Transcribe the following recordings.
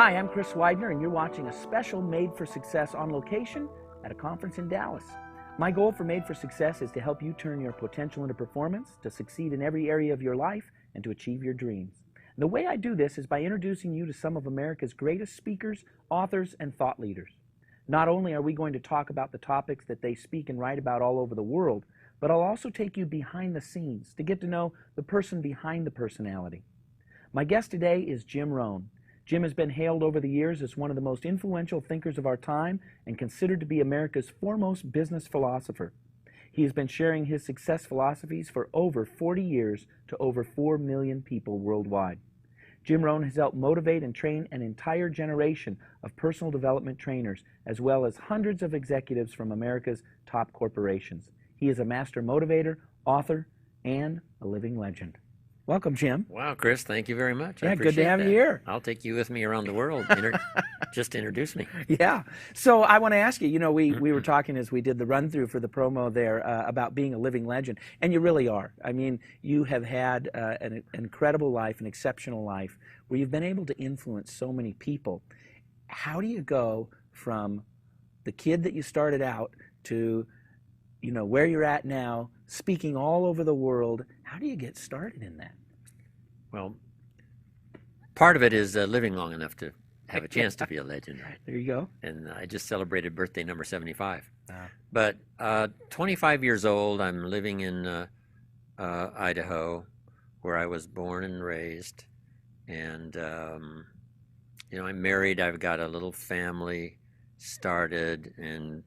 Hi, I'm Chris Widener, and you're watching a special Made for Success on location at a conference in Dallas. My goal for Made for Success is to help you turn your potential into performance, to succeed in every area of your life, and to achieve your dreams. And the way I do this is by introducing you to some of America's greatest speakers, authors, and thought leaders. Not only are we going to talk about the topics that they speak and write about all over the world, but I'll also take you behind the scenes to get to know the person behind the personality. My guest today is Jim Rohn. Jim has been hailed over the years as one of the most influential thinkers of our time and considered to be America's foremost business philosopher. He has been sharing his success philosophies for over 40 years to over 4 million people worldwide. Jim Rohn has helped motivate and train an entire generation of personal development trainers, as well as hundreds of executives from America's top corporations. He is a master motivator, author, and a living legend. Welcome, Jim. Wow, Chris, thank you very much. Yeah, good to have you here. I'll take you with me around the world. Just to introduce me. Yeah. So I want to ask you, we were talking as we did the run-through for the promo there about being a living legend, and you really are. I mean, you have had an incredible life, an exceptional life, where you've been able to influence so many people. How do you go from the kid that you started out to, where you're at now, speaking all over the world? How do you get started in that? Well, part of it is living long enough to have a chance to be a legend. Right? There you go. And I just celebrated birthday number 75. Ah. But 25 years old, I'm living in Idaho, where I was born and raised. And, I'm married. I've got a little family started and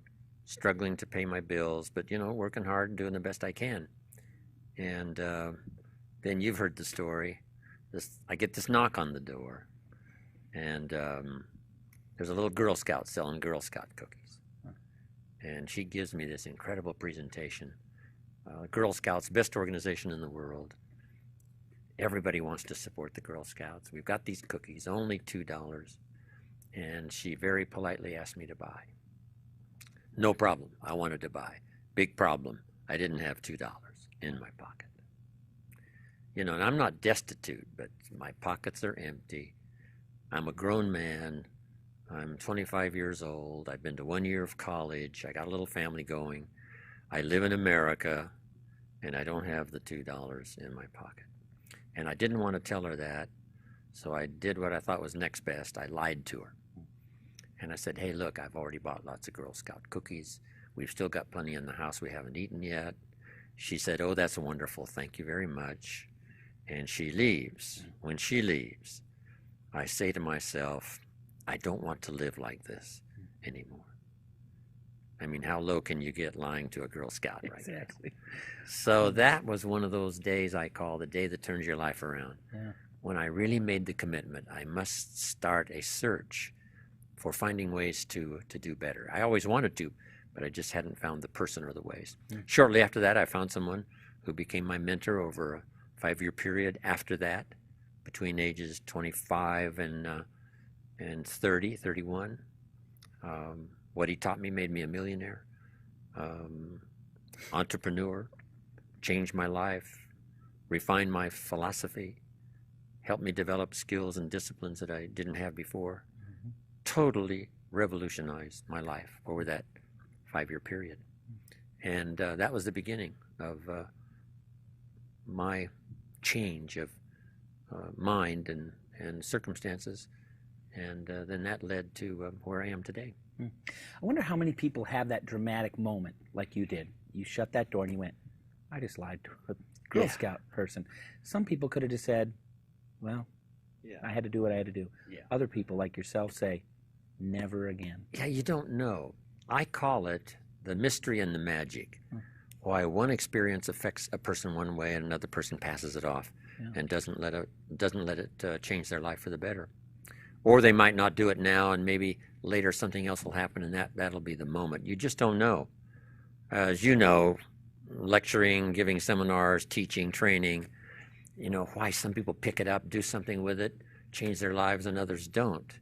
struggling to pay my bills, but, working hard and doing the best I can. And then you've heard the story. I get this knock on the door, and there's a little Girl Scout selling Girl Scout cookies. And she gives me this incredible presentation. Girl Scouts, best organization in the world. Everybody wants to support the Girl Scouts. We've got these cookies, only $2. And she very politely asked me to buy. No problem. I wanted to buy. Big problem. I didn't have $2 in my pocket. And I'm not destitute, but my pockets are empty. I'm a grown man. I'm 25 years old. I've been to 1 year of college. I got a little family going. I live in America, and I don't have the $2 in my pocket. And I didn't want to tell her that, so I did what I thought was next best. I lied to her. And I said, hey, look, I've already bought lots of Girl Scout cookies. We've still got plenty in the house we haven't eaten yet. She said, oh, that's wonderful. Thank you very much. And she leaves. When she leaves, I say to myself, I don't want to live like this anymore. I mean, how low can you get lying to a Girl Scout, right? Exactly. So that was one of those days I call the day that turns your life around. Yeah. When I really made the commitment, I must start a search for finding ways to do better. I always wanted to, but I just hadn't found the person or the ways. Shortly after that, I found someone who became my mentor over a 5-year period after that, between ages 25 and 30, 31. What he taught me made me a millionaire, entrepreneur, changed my life, refined my philosophy, helped me develop skills and disciplines that I didn't have before. Totally revolutionized my life over that 5-year period. And that was the beginning of my change of mind and circumstances. And then that led to where I am today. I wonder how many people have that dramatic moment like you did. You shut that door and you went, I just lied to a Girl Scout person. Some people could have just said, well, I had to do what I had to do. Yeah. Other people like yourself say, never again. Yeah, you don't know. I call it the mystery and the magic. Why one experience affects a person one way and another person passes it off and doesn't let it change their life for the better. Or they might not do it now, and maybe later something else will happen, and that'll be the moment. You just don't know. As you know, lecturing, giving seminars, teaching, training, why some people pick it up, do something with it, change their lives, and others don't.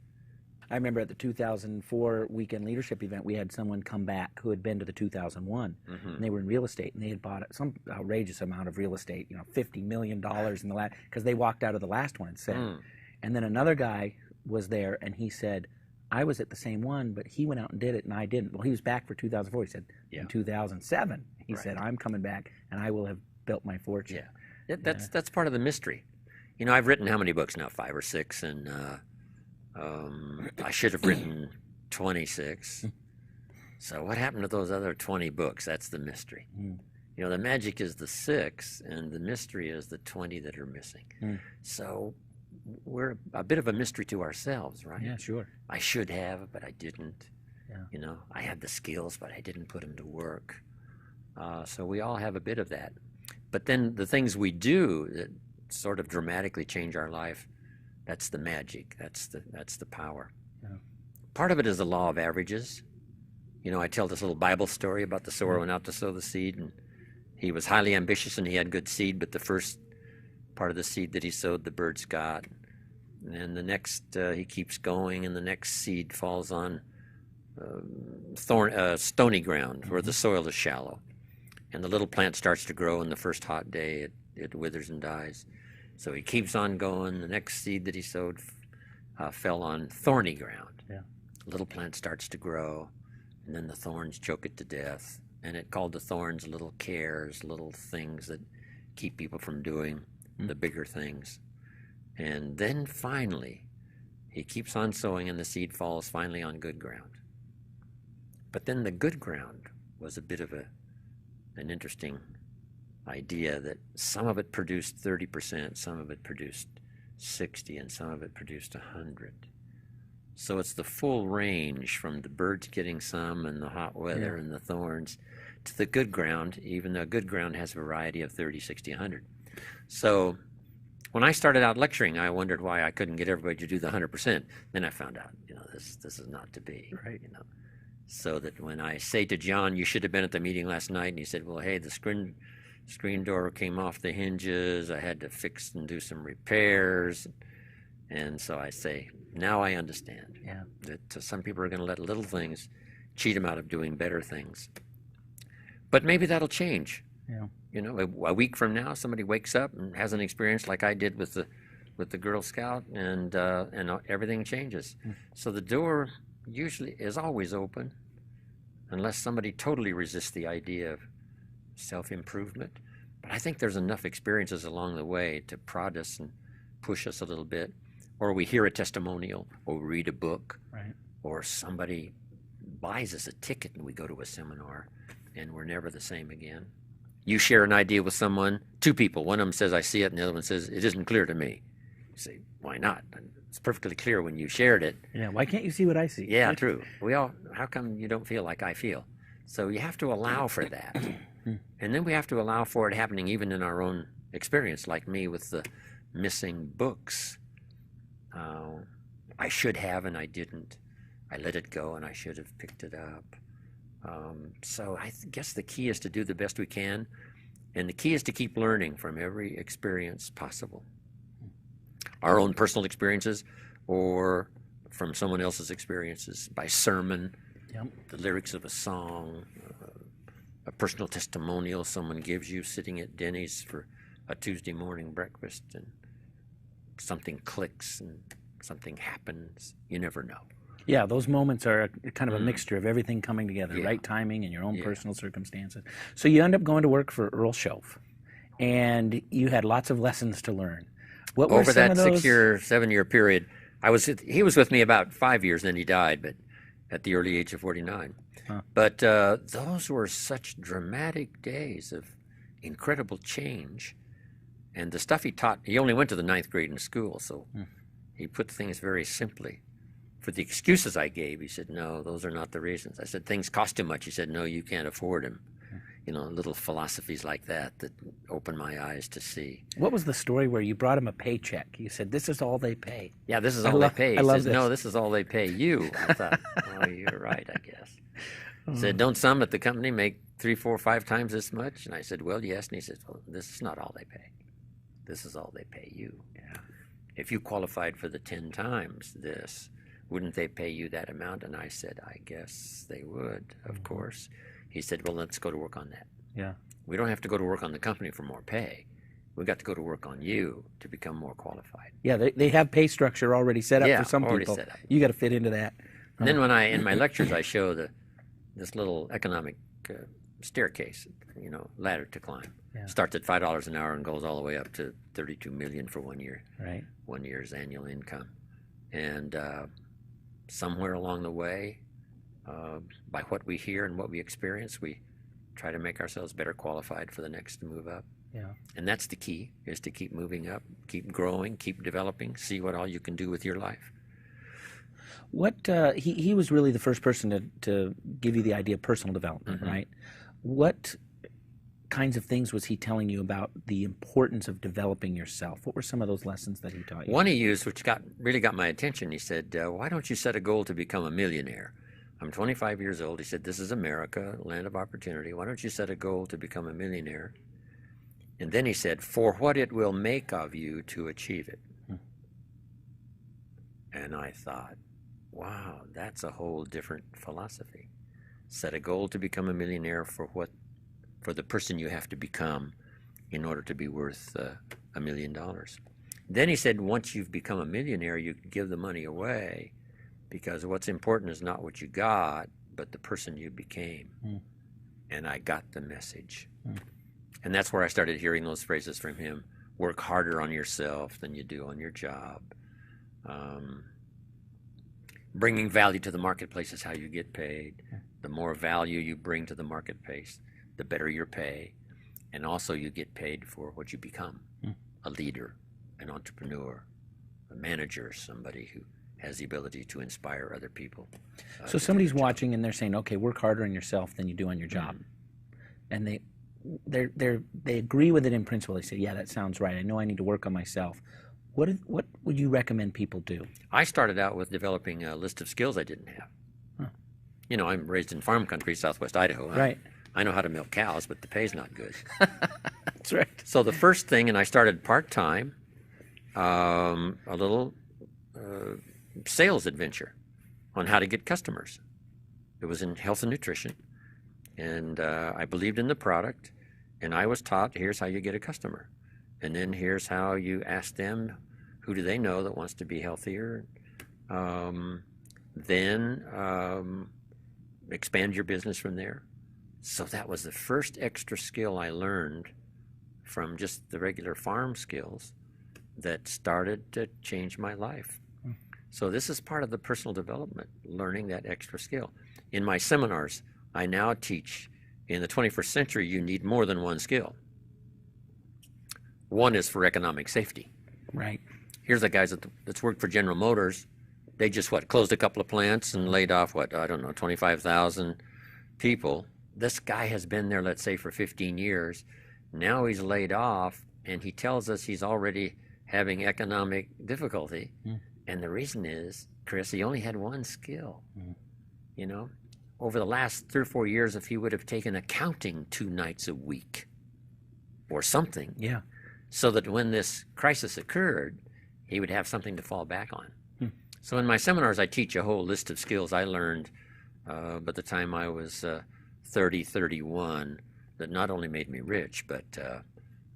I remember at the 2004 Weekend Leadership event, we had someone come back who had been to the 2001, and they were in real estate, and they had bought some outrageous amount of real estate, $50 million in the last, because they walked out of the last one and said. And then another guy was there, and he said, I was at the same one, but he went out and did it, and I didn't. Well, he was back for 2004. He said, in 2007, he said, I'm coming back, and I will have built my fortune. Yeah, that's part of the mystery. You know, I've written how many books now? 5 or 6, and I should have written 26. So what happened to those other 20 books? That's the mystery. You know, the magic is the 6, and the mystery is the 20 that are missing. So we're a bit of a mystery to ourselves, right? Yeah, sure. I should have, but I didn't. Yeah. You know, I had the skills, but I didn't put them to work. So we all have a bit of that. But then the things we do that sort of dramatically change our life, that's the magic. That's the power. Yeah. Part of it is the law of averages. You know, I tell this little Bible story about the sower went out to sow the seed, and he was highly ambitious and he had good seed, but the first part of the seed that he sowed, the birds got. And the next, he keeps going, and the next seed falls on stony ground where the soil is shallow. And the little plant starts to grow, and the first hot day it withers and dies. So he keeps on going. The next seed that he sowed fell on thorny ground. Yeah. The little plant starts to grow, and then the thorns choke it to death. And it called the thorns little cares, little things that keep people from doing the bigger things. And then finally, he keeps on sowing, and the seed falls finally on good ground. But then the good ground was a bit of an interesting idea, that some of it produced 30%, some of it produced 60, and some of it produced 100. So it's the full range from the birds getting some and the hot weather and the thorns to the good ground, even though good ground has a variety of 30, 60, 100. So when I started out lecturing, I wondered why I couldn't get everybody to do the 100%. Then I found out, you know, this is not to be, right? You know, so that when I say to John, you should have been at the meeting last night, and he said, well, hey, the screen door came off the hinges. I had to fix and do some repairs. And so I say, now I understand that some people are going to let little things cheat them out of doing better things. But maybe that'll change. Yeah. You know, a week from now, somebody wakes up and has an experience like I did with the Girl Scout, and everything changes. So the door usually is always open, unless somebody totally resists the idea of self-improvement. But I think there's enough experiences along the way to prod us and push us a little bit. Or we hear a testimonial, or we read a book, right, or somebody buys us a ticket and we go to a seminar, and we're never the same again. You share an idea with someone, 2 people. One of them says, I see it, and the other one says, it isn't clear to me. You say, why not? It's perfectly clear when you shared it. Yeah, why can't you see what I see? Yeah, true. How come you don't feel like I feel? So you have to allow for that. And then we have to allow for it happening even in our own experience, like me with the missing books. I should have, and I didn't. I let it go, and I should have picked it up. So I guess the key is to do the best we can, and the key is to keep learning from every experience possible. Our own personal experiences, or from someone else's experiences, by sermon, the lyrics of a song, a personal testimonial someone gives you sitting at Denny's for a Tuesday morning breakfast, and something clicks and something happens. You never know. Yeah, those moments are kind of a mixture of everything coming together, right timing and your own personal circumstances. So you end up going to work for Earl Shelf, and you had lots of lessons to learn. What were over some that of those? 6-year, 7-year period? He was with me about 5 years, then he died, but at the early age of 49. But those were such dramatic days of incredible change. And the stuff he taught, he only went to the 9th grade in school, so he put things very simply. For the excuses I gave, he said, no, those are not the reasons. I said, things cost too much. He said, no, you can't afford them. You know, little philosophies like that opened my eyes to see. What was the story where you brought him a paycheck? You said, this is all they pay. Yeah, this is all they pay. He love says, this. no, this is all they pay you. I thought, oh, you're right, I guess. He said, don't some at the company make 3, 4, 5 times this much? And I said, well, yes. And he said, well, this is not all they pay. This is all they pay you. Yeah. If you qualified for the 10 times this, wouldn't they pay you that amount? And I said, I guess they would, of course. He said, well, let's go to work on that. Yeah. We don't have to go to work on the company for more pay. We got to go to work on you to become more qualified. Yeah, they have pay structure already set up Yeah, for some already people. set up. You got to fit into that. And then when in my lectures, I show this little economic staircase, ladder to climb. Yeah. Starts at $5 an hour and goes all the way up to 32 million for 1 year. Right. 1 year's annual income. And somewhere along the way, by what we hear and what we experience, we try to make ourselves better qualified for the next move up. Yeah. And that's the key, is to keep moving up, keep growing, keep developing, see what all you can do with your life. What he was really the first person to give you the idea of personal development, Mm-hmm. right? What kinds of things was he telling you about the importance of developing yourself? What were some of those lessons that he taught you? One he used, which really got my attention, he said, why don't you set a goal to become a millionaire? I'm 25 years old. He said, this is America, land of opportunity. Why don't you set a goal to become a millionaire? And then he said, for what it will make of you to achieve it. And I thought, wow, that's a whole different philosophy. Set a goal to become a millionaire for the person you have to become in order to be worth $1 million. Then he said, once you've become a millionaire, you give the money away, because what's important is not what you got, but the person you became. And I got the message. And that's where I started hearing those phrases from him. Work harder on yourself than you do on your job. Bringing value to the marketplace is how you get paid. The more value you bring to the marketplace, the better your pay. And also you get paid for what you become. A leader, an entrepreneur, a manager, somebody who has the ability to inspire other people. So somebody's watching and they're saying, okay, work harder on yourself than you do on your job. And they agree with it in principle. They say, yeah, that sounds right. I know I need to work on myself. What would you recommend people do? I started out with developing a list of skills I didn't have. I'm raised in farm country, southwest Idaho. Right. I know how to milk cows, but the pay's not good. That's right. So the first thing, and I started part-time, a little sales adventure on how to get customers. It was in health and nutrition, and I believed in the product, and I was taught, here's how you get a customer. And then here's how you ask them, who do they know that wants to be healthier? Then expand your business from there. So that was the first extra skill I learned from just the regular farm skills that started to change my life. So this is part of the personal development, learning that extra skill. In my seminars, I now teach, in the 21st century, you need more than one skill. One is for economic safety. Right. Here's the guys that's worked for General Motors. They just, closed a couple of plants and laid off, 25,000 people. This guy has been there, let's say, for 15 years. Now he's laid off, and he tells us he's already having economic difficulty. And the reason is, Chris, he only had one skill. Over the last 3 or 4 years, if he would have taken accounting 2 nights a week or something, Yeah. so that when this crisis occurred, he would have something to fall back on. So in my seminars, I teach a whole list of skills I learned by the time I was 31 that not only made me rich, but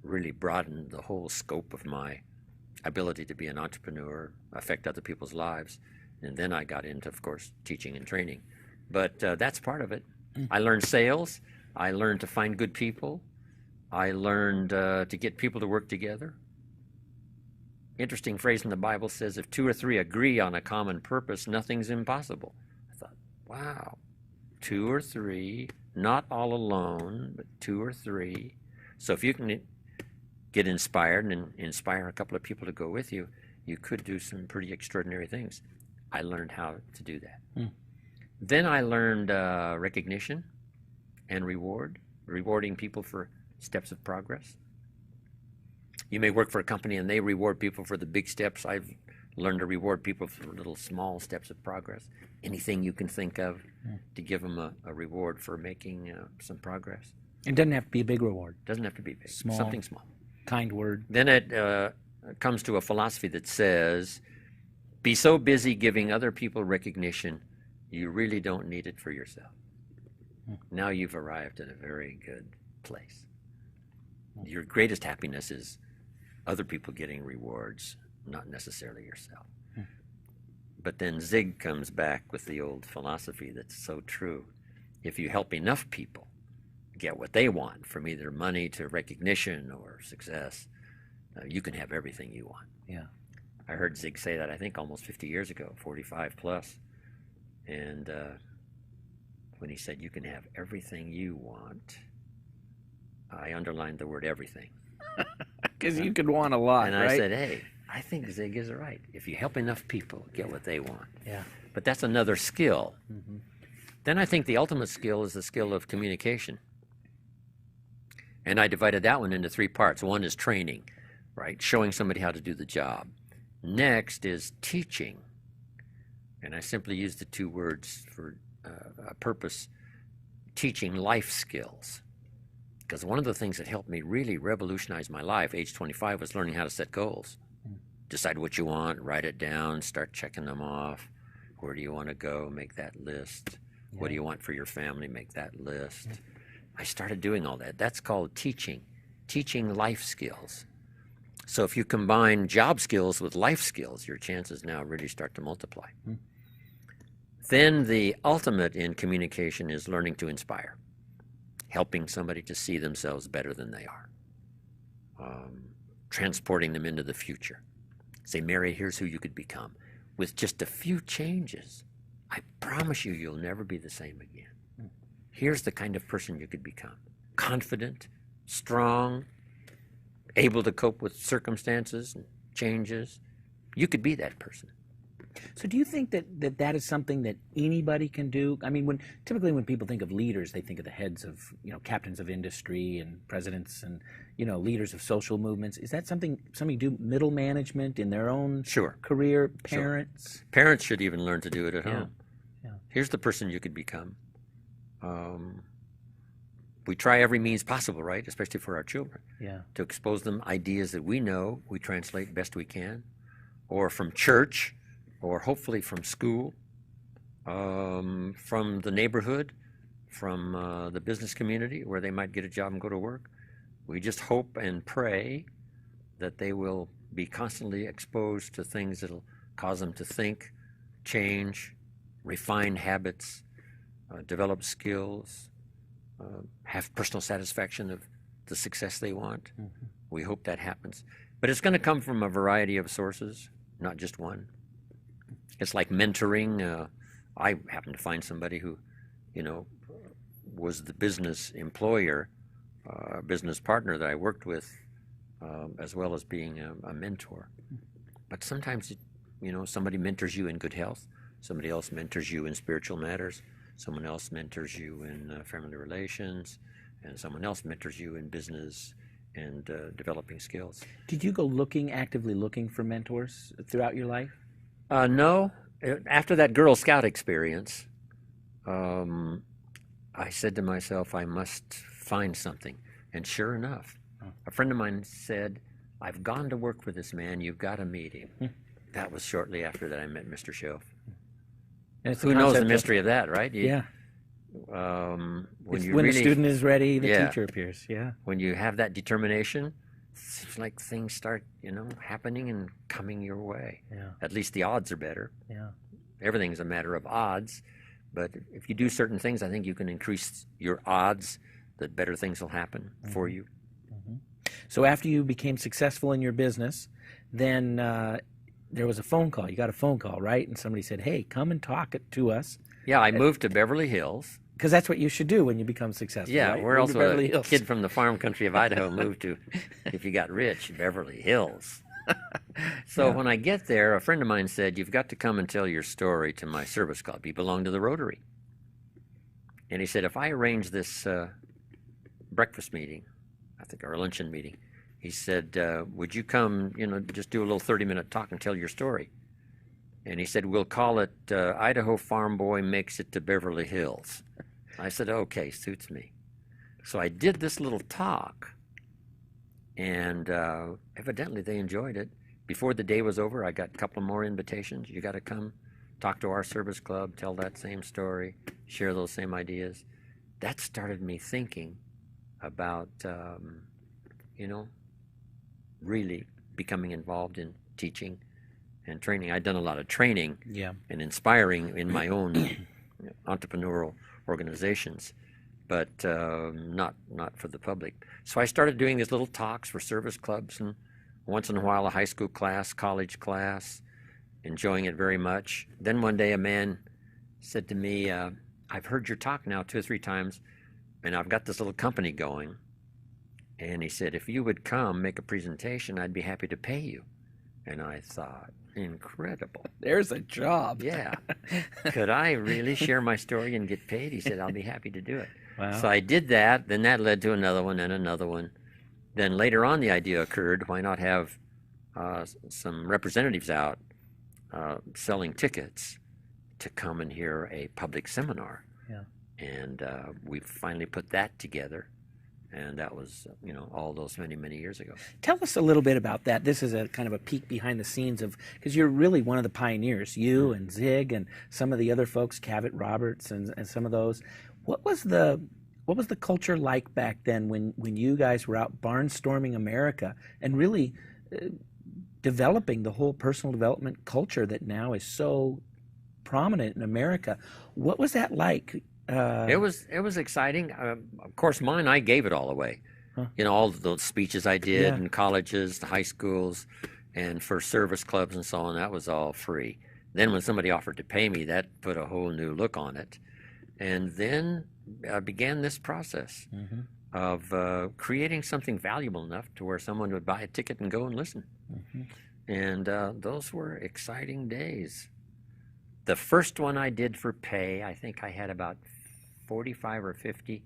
really broadened the whole scope of my ability to be an entrepreneur, affect other people's lives. And then I got into, of course, teaching and training. But that's part of it. I learned sales. I learned to find good people. I learned to get people to work together. Interesting phrase in the Bible says, if 2 or 3 agree on a common purpose, nothing's impossible. I thought, wow, 2 or 3, not all alone, but 2 or 3. So if you can get inspired and inspire a couple of people to go with you, you could do some pretty extraordinary things. I learned how to do that. Then I learned recognition and rewarding people for steps of progress. You may work for a company and they reward people for the big steps. I've learned to reward people for little small steps of progress. Anything you can think of to give them a reward for making some progress. It doesn't have to be a big reward. Doesn't have to be big. Small. Something small. Kind word. Then it comes to a philosophy that says, be so busy giving other people recognition, you really don't need it for yourself. Now you've arrived at a very good place. Your greatest happiness is other people getting rewards, not necessarily yourself. But then Zig comes back with the old philosophy that's so true. If you help enough people get what they want, from either money to recognition or success, you can have everything you want. Yeah. I heard Zig say that, I think, almost 50 years ago, 45 plus. And when he said, you can have everything you want, I underlined the word everything. Because you could want a lot, and right? I said, hey, I think Zig is right. If you help enough people get what they want. Yeah. But that's another skill. Then I think the ultimate skill is the skill of communication. And I divided that one into 3 parts. One is training, right? Showing somebody how to do the job. Next is teaching. And I simply use the 2 words for a purpose, teaching life skills. Because one of the things that helped me really revolutionize my life, age 25, was learning how to set goals. Decide what you want, write it down, start checking them off. Where do you want to go? Make that list. Yeah. What do you want for your family? Make that list. I started doing all that. That's called teaching life skills. So if you combine job skills with life skills, your chances now really start to multiply. Then the ultimate in communication is learning to inspire, helping somebody to see themselves better than they are, transporting them into the future. Say, Mary, here's who you could become. With just a few changes, I promise you, you'll never be the same again. Here's the kind of person you could become. Confident, strong, able to cope with circumstances and changes. You could be that person. So do you think that is something that anybody can do? I mean, typically when people think of leaders, they think of the heads of, captains of industry and presidents and, leaders of social movements. Is that something somebody do, middle management in their own career, parents? Sure. Parents should even learn to do it at Yeah. home. Yeah. Here's the person you could become. We try every means possible, right, especially for our children, to expose them ideas that we know we translate best we can, or from church, or hopefully from school, from the neighborhood, from the business community where they might get a job and go to work. We just hope and pray that they will be constantly exposed to things that will cause them to think, change, refine habits, develop skills, have personal satisfaction of the success they want. We hope that happens. But it's going to come from a variety of sources, not just one. It's like mentoring. I happened to find somebody who, was the business employer, business partner that I worked with, as well as being a mentor. But sometimes, somebody mentors you in good health. Somebody else mentors you in spiritual matters. Someone else mentors you in family relations. And someone else mentors you in business and developing skills. Did you go actively looking for mentors throughout your life? No. After that Girl Scout experience, I said to myself, I must find something. And sure enough, a friend of mine said, I've gone to work with this man. You've got to meet him. That was shortly after that I met Mr. Schoaf. Who knows the mystery of that, right? When the student is ready, the teacher appears. Yeah. When you have that determination, it seems like things start, happening and coming your way. Yeah. At least the odds are better. Yeah. Everything's a matter of odds. But if you do certain things, I think you can increase your odds that better things will happen for you. So after you became successful in your business, then there was a phone call. You got a phone call, right? And somebody said, hey, come and talk to us. Yeah, I moved to Beverly Hills. Because that's what you should do when you become successful, Yeah, right? we're also a kid from the farm country of Idaho moved to, if you got rich, Beverly Hills. So when I get there, a friend of mine said, you've got to come and tell your story to my service club. You belong to the Rotary. And he said, if I arrange this breakfast meeting, I think, or a luncheon meeting, he said, would you come, just do a little 30-minute talk and tell your story? And he said, we'll call it Idaho Farm Boy Makes It to Beverly Hills. I said, okay, suits me. So I did this little talk, and evidently they enjoyed it. Before the day was over, I got a couple more invitations. You got to come talk to our service club, tell that same story, share those same ideas. That started me thinking about, really becoming involved in teaching and training. I'd done a lot of training Yeah. and inspiring in my own entrepreneurial organizations, but not for the public. So I started doing these little talks for service clubs, and once in a while a high school class, college class, enjoying it very much. Then one day a man said to me, I've heard your talk now 2 or 3 times, and I've got this little company going. And he said, if you would come make a presentation, I'd be happy to pay you. And I thought, incredible. There's a job. Yeah. Could I really share my story and get paid? He said, I'll be happy to do it. Wow. So I did that. Then that led to another one and another one. Then later on, the idea occurred, why not have some representatives out selling tickets to come and hear a public seminar. Yeah. And we finally put that together. And that was, all those many, many years ago. Tell us a little bit about that. This is a kind of a peek behind the scenes of, because you're really one of the pioneers, you and Zig and some of the other folks, Cavett Roberts and some of those. What was the culture like back then when you guys were out barnstorming America and really developing the whole personal development culture that now is so prominent in America? What was that like? It was exciting. Of course, I gave it all away. Huh. All of those speeches I did Yeah. in colleges, the high schools, and for service clubs and so on, that was all free. Then when somebody offered to pay me, that put a whole new look on it. And then I began this process of creating something valuable enough to where someone would buy a ticket and go and listen. And those were exciting days. The first one I did for pay, I think I had about 45 or 50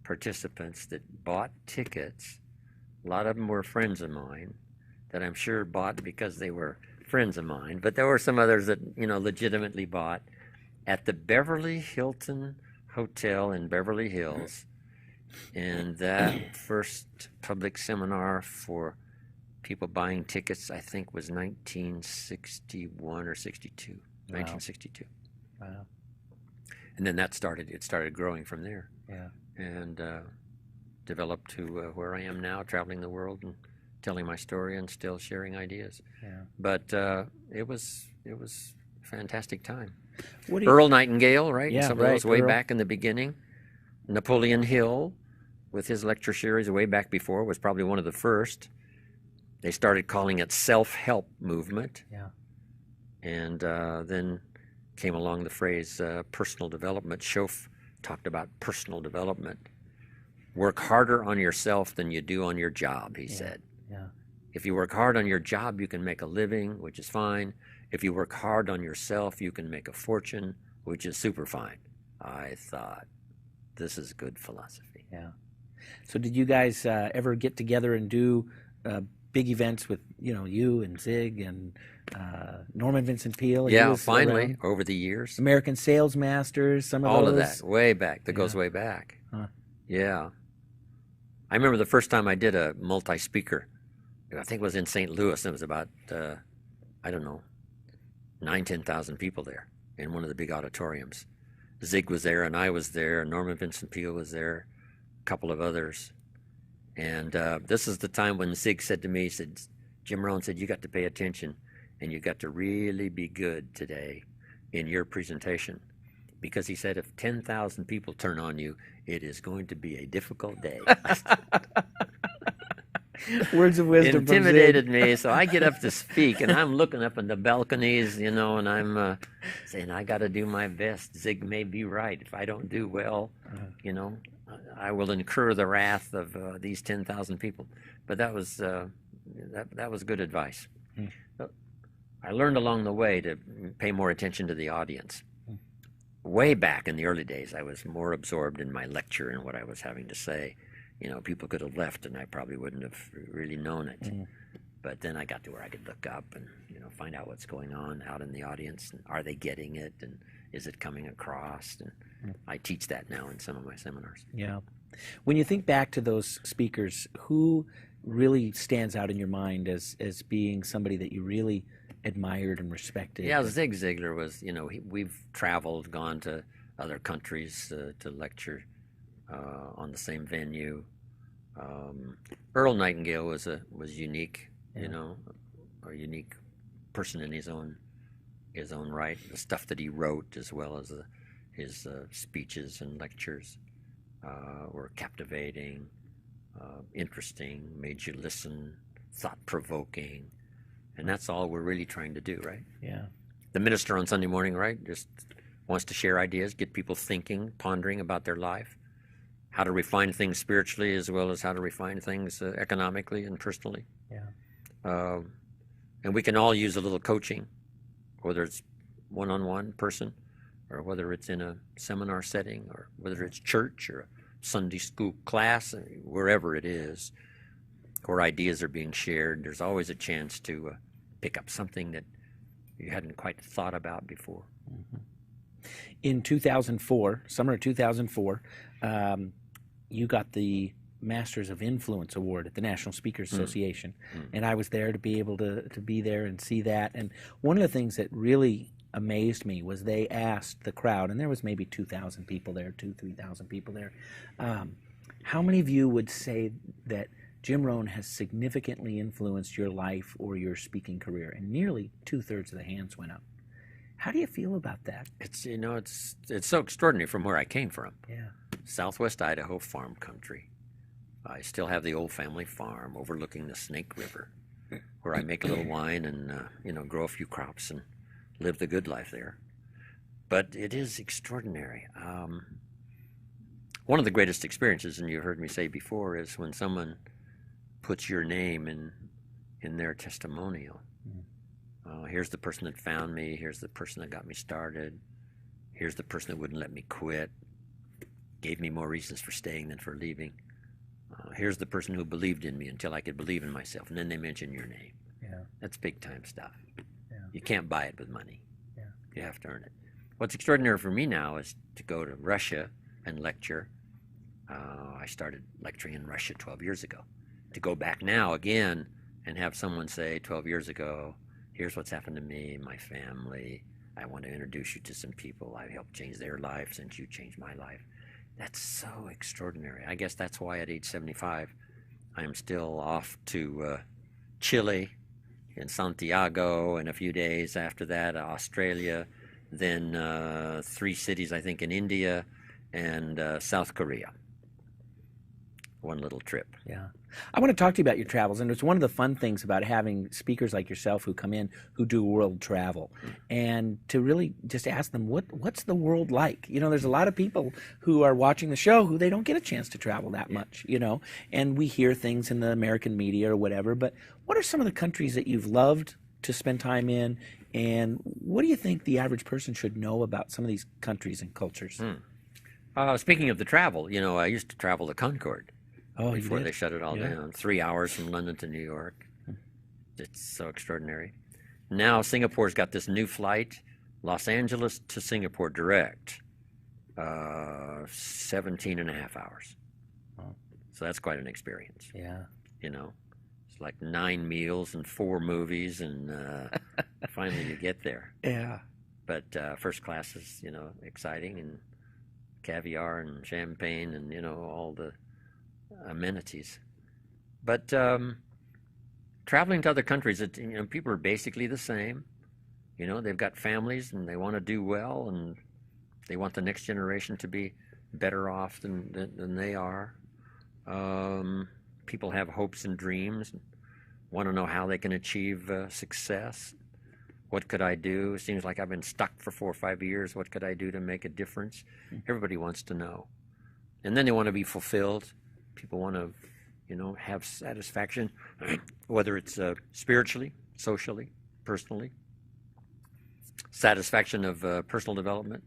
participants that bought tickets. A lot of them were friends of mine that I'm sure bought because they were friends of mine, but there were some others that, legitimately bought at the Beverly Hilton Hotel in Beverly Hills. And that first public seminar for people buying tickets, I think, was 1961 or 62. Wow. 1962. Wow. And then it started growing from there. Yeah. And developed to where I am now, traveling the world and telling my story and still sharing ideas. Yeah. But it was a fantastic time. What do you, Earl Nightingale, right? Yeah, Some of right, those way Earl. back in the beginning. Napoleon Hill, with his lecture series way back before, was probably one of the first. They started calling it self-help movement. Yeah. And then came along the phrase personal development. Schoaf talked about personal development. Work harder on yourself than you do on your job, he said. Yeah. If you work hard on your job, you can make a living, which is fine. If you work hard on yourself, you can make a fortune, which is super fine. I thought, this is good philosophy. Yeah. So did you guys ever get together and do big events with, you and Zig and Norman Vincent Peale? He Yeah, was finally, around. over the years. American Sales Masters, some of All those. of that, way back. That goes Yeah. way back. Huh. Yeah. I remember the first time I did a multi-speaker. I think it was in St. Louis. It was about, 10,000 people there in one of the big auditoriums. Zig was there, and I was there. Norman Vincent Peale was there, a couple of others. And this is the time when Zig said to me, Jim Rohn said, you got to pay attention, and you got to really be good today in your presentation. Because he said, if 10,000 people turn on you, it is going to be a difficult day. Words of wisdom. Intimidated me, so I get up to speak, and I'm looking up in the balconies, and I'm saying, I got to do my best. Zig may be right. If I don't do well, I will incur the wrath of these 10,000 people. But that was that was good advice. I learned along the way to pay more attention to the audience. Way back in the early days, I was more absorbed in my lecture and what I was having to say. People could have left, and I probably wouldn't have really known it. But then I got to where I could look up and find out what's going on out in the audience, and are they getting it, and is it coming across? And I teach that now in some of my seminars. Yeah. When you think back to those speakers, who really stands out in your mind as being somebody that you really admired and respected? Yeah, Zig Ziglar was. We've traveled, gone to other countries to lecture on the same venue. Earl Nightingale was unique you know, a unique person in his own right. The stuff that he wrote, as well as his speeches and lectures, were captivating, interesting, made you listen, thought-provoking, and that's all we're really trying to do, right? Yeah. The minister on Sunday morning, right, just wants to share ideas, get people thinking, pondering about their life, how to refine things spiritually as well as how to refine things economically and personally. Yeah. And we can all use a little coaching, whether it's one-on-one person, or whether it's in a seminar setting, or whether it's church or a Sunday school class, wherever it is, where ideas are being shared. There's always a chance to pick up something that you hadn't quite thought about before. Mm-hmm. In 2004, summer of 2004, you got the Masters of Influence Award at the National Speakers Association, and I was there to be able to be there and see that. And one of the things that really amazed me was they asked the crowd, and there was maybe 2,000 people there, 3,000 people there, how many of you would say that Jim Rohn has significantly influenced your life or your speaking career? And nearly 2/3 of the hands went up. How do you feel about that? It's, you know, it's so extraordinary from where I came from. Yeah. Southwest Idaho farm country. I still have the old family farm overlooking the Snake River, where I make a little wine and, you know, grow a few crops and live the good life there. But it is extraordinary. One of the greatest experiences, and you heard me say before, is when someone puts your name in their testimonial. Here's the person that found me. Here's the person that got me started. Here's the person that wouldn't let me quit. Gave me more reasons for staying than for leaving. Here's the person who believed in me until I could believe in myself. And then they mention your name. Yeah. That's big time stuff. Yeah. You can't buy it with money. Yeah. You have to earn it. What's extraordinary for me now is to go to Russia and lecture. I started lecturing in Russia 12 years ago. To go back now again and have someone say 12 years ago, here's what's happened to me, my family. I want to introduce you to some people. I've helped change their life since you changed my life. That's so extraordinary. I guess that's why at age 75, I'm still off to Chile and Santiago, and a few days after that, Australia, then 3 cities, I think, in India and South Korea. One little trip. Yeah. I want to talk to you about your travels, and it's one of the fun things about having speakers like yourself who come in who do world travel, and to really just ask them, what's the world like? You know, there's a lot of people who are watching the show who they don't get a chance to travel that much, you know, and we hear things in the American media or whatever, but what are some of the countries that you've loved to spend time in, and what do you think the average person should know about some of these countries and cultures? Speaking of the travel, you know, I used to travel to Concord. Oh, before they shut it all down. 3 hours from London to New York. It's so extraordinary. Now Singapore's got this new flight, Los Angeles to Singapore direct, 17 and a half hours. Oh. So that's quite an experience. Yeah. You know, it's like 9 meals and 4 movies, and finally you get there. Yeah. But first class is, you know, exciting, and caviar and champagne and, you know, all the amenities. But traveling to other countries, you know, people are basically the same. You know, they've got families and they want to do well, and they want the next generation to be better off than they are. People have hopes and dreams, and want to know how they can achieve success. What could I do? It seems like I've been stuck for 4 or 5 years. What could I do to make a difference? Everybody wants to know. And then they want to be fulfilled. People want to, you know, have satisfaction, whether it's spiritually, socially, personally. Satisfaction of personal development.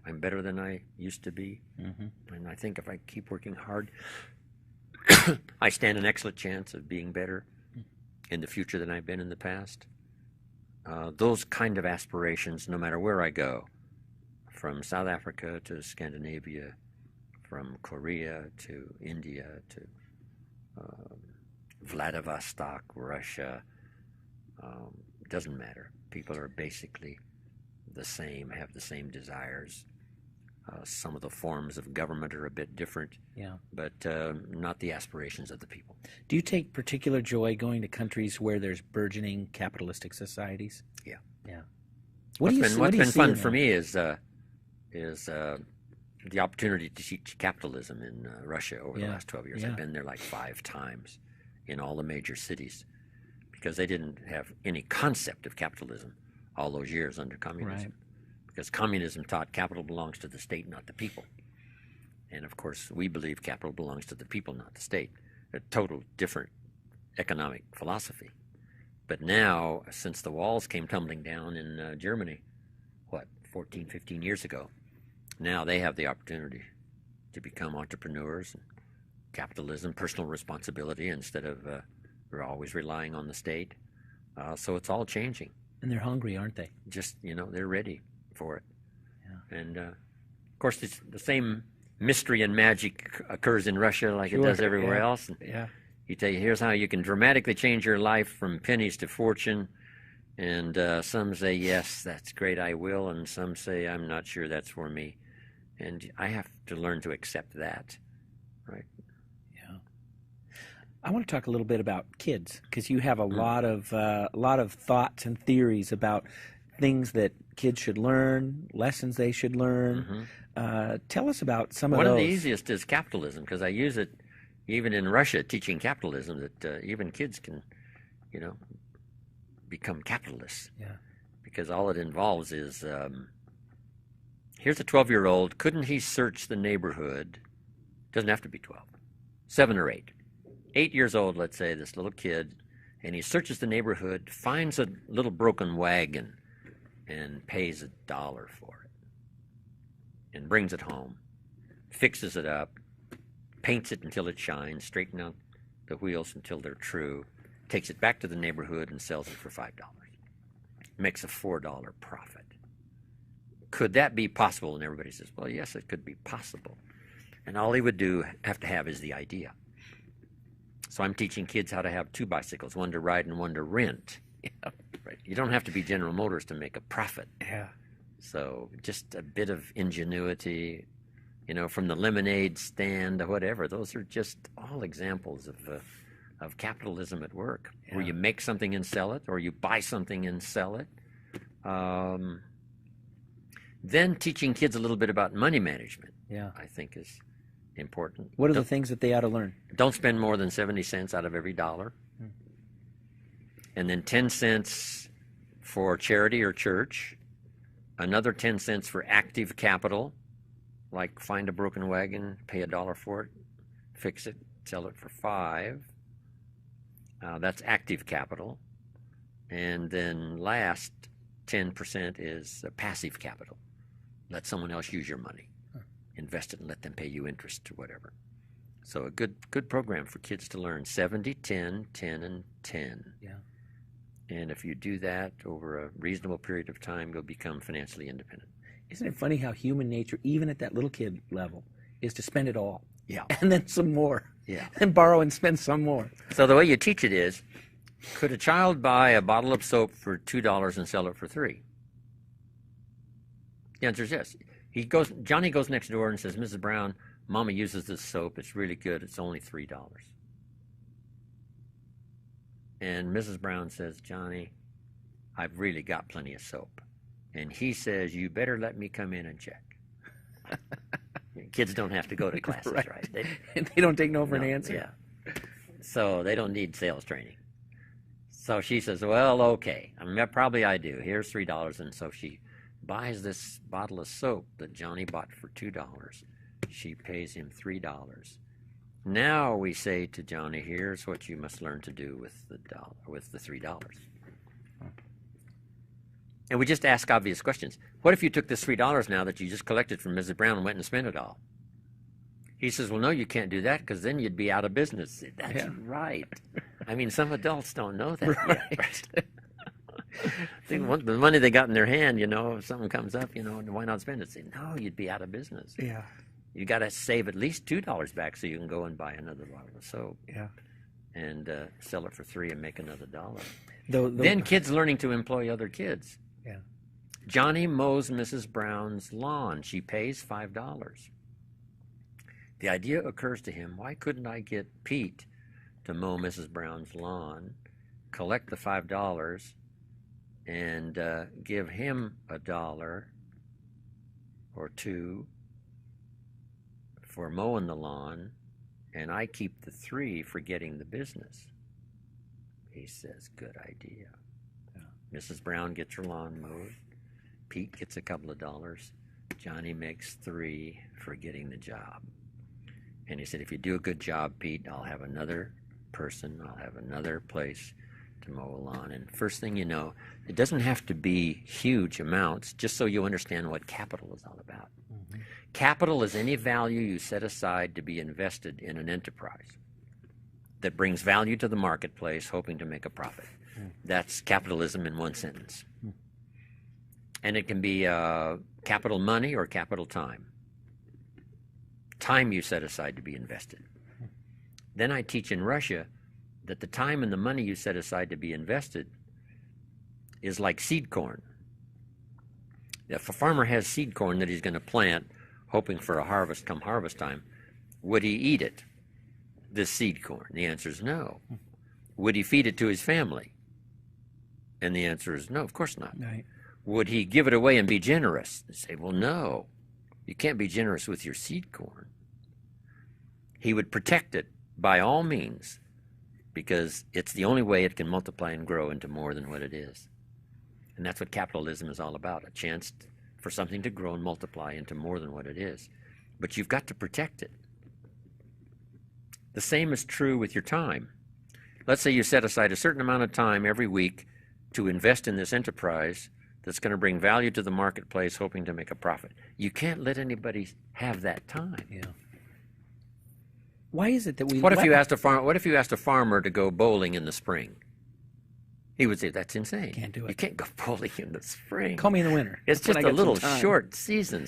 I'm better than I used to be. And I think if I keep working hard, I stand an excellent chance of being better in the future than I've been in the past. Those kind of aspirations, no matter where I go, from South Africa to Scandinavia, from Korea to India to Vladivostok, Russia, doesn't matter. People are basically the same, have the same desires, Some of the forms of government are a bit different, Yeah. but not the aspirations of the people. Do you take particular joy going to countries where there's burgeoning capitalistic societies? Yeah. Yeah. What's been fun for me? me is the opportunity to teach capitalism in Russia over the last 12 years. Yeah. I've been there like 5 times in all the major cities because they didn't have any concept of capitalism all those years under communism. Right. Because communism taught capital belongs to the state, not the people. And of course, we believe capital belongs to the people, not the state. A total different economic philosophy. But now, since the walls came tumbling down in Germany, 14, 15 years ago, now they have the opportunity to become entrepreneurs, and capitalism, personal responsibility, instead of we're always relying on the state. So it's all changing. And they're hungry, aren't they? Just, they're ready for it. Yeah. And of course, the same mystery and magic occurs in Russia like it does everywhere else. And Yeah. he tell you, here's how you can dramatically change your life from pennies to fortune. And some say, yes, that's great, I will. And some say, I'm not sure that's for me. And I have to learn to accept that, right? Yeah. I want to talk a little bit about kids, because you have a lot of thoughts and theories about things that kids should learn, lessons they should learn. Tell us about some of those. One of the easiest is capitalism, because I use it even in Russia, teaching capitalism, that even kids can, become capitalists. Yeah. Because all it involves is, here's a 12-year-old, couldn't he search the neighborhood? Doesn't have to be 12, 7 or 8. 8 years old, let's say, this little kid, and he searches the neighborhood, finds a little broken wagon, and pays $1 for it, and brings it home, fixes it up, paints it until it shines, straightens out the wheels until they're true, takes it back to the neighborhood and sells it for $5. Makes a $4 profit. Could that be possible? And everybody says, well, yes, it could be possible. And all he would have to have is the idea. So I'm teaching kids how to have 2 bicycles, one to ride and one to rent. Yeah. Right. You don't have to be General Motors to make a profit. Yeah. So just a bit of ingenuity, from the lemonade stand to whatever. Those are just all examples of capitalism at work, where you make something and sell it, or you buy something and sell it. Then teaching kids a little bit about money management, I think, is important. What are the things that they ought to learn? Don't spend more than 70 cents out of every dollar. And then 10 cents for charity or church. Another 10 cents for active capital, like find a broken wagon, pay $1 for it, fix it, sell it for $5. That's active capital. And then last 10% is passive capital. Let someone else use your money. Invest it and let them pay you interest or whatever. So a good program for kids to learn 70, 10, 10, and 10. Yeah. And if you do that over a reasonable period of time, you'll become financially independent. Isn't it funny how human nature, even at that little kid level, is to spend it all? Yeah. And then some more. Yeah. And borrow and spend some more. So the way you teach it is, could a child buy a bottle of soap for $2 and sell it for $3? The answer is yes. Johnny goes next door and says, Mrs. Brown, Mama uses this soap. It's really good. It's only $3. And Mrs. Brown says, Johnny, I've really got plenty of soap. And he says, you better let me come in and check. Kids don't have to go to classes, right? They don't take no for an answer. Yeah. So they don't need sales training. So she says, well, okay. Probably I do. Here's $3. And so she buys this bottle of soap that Johnny bought for $2. She pays him $3. Now we say to Johnny, here's what you must learn to do with the $3. And we just ask obvious questions. What if you took this $3 now that you just collected from Mrs. Brown and went and spent it all? He says, well, no, you can't do that, because then you'd be out of business. That's right. I mean, some adults don't know that yet. Right? The money they got in their hand, if something comes up, why not spend it? Say, no, you'd be out of business. Yeah. You got to save at least $2 back so you can go and buy another bottle of soap. Yeah. And sell it for $3 and make another $1. Then kids learning to employ other kids. Yeah. Johnny mows Mrs. Brown's lawn. She pays $5. The idea occurs to him, why couldn't I get Pete to mow Mrs. Brown's lawn, collect the $5, and give him $1 or $2 for mowing the lawn, and I keep the $3 for getting the business. He says, good idea. Yeah. Mrs. Brown gets her lawn mowed. Pete gets a couple of dollars. Johnny makes $3 for getting the job. And he said, if you do a good job, Pete, I'll have another person, I'll have another place to mow a lawn. And first thing you know, it doesn't have to be huge amounts, just so you understand what capital is all about. Mm-hmm. Capital is any value you set aside to be invested in an enterprise that brings value to the marketplace, hoping to make a profit. That's capitalism in one sentence. And it can be capital money or capital time. Time you set aside to be invested. Then I teach in Russia that the time and the money you set aside to be invested is like seed corn. If a farmer has seed corn that he's going to plant, hoping for a harvest come harvest time, would he eat it, this seed corn? The answer is no. Would he feed it to his family? And the answer is no, of course not. Right. Would he give it away and be generous? They say, well, no. You can't be generous with your seed corn. He would protect it by all means, because it's the only way it can multiply and grow into more than what it is. And that's what capitalism is all about, a chance for something to grow and multiply into more than what it is. But you've got to protect it. The same is true with your time. Let's say you set aside a certain amount of time every week to invest in this enterprise that's going to bring value to the marketplace, hoping to make a profit. You can't let anybody have that time. Yeah. Why is it that we? What if you asked a farmer to go bowling in the spring? He would say, "That's insane. Can't do it. You can't go bowling in the spring. Call me in the winter. It's just a little short season.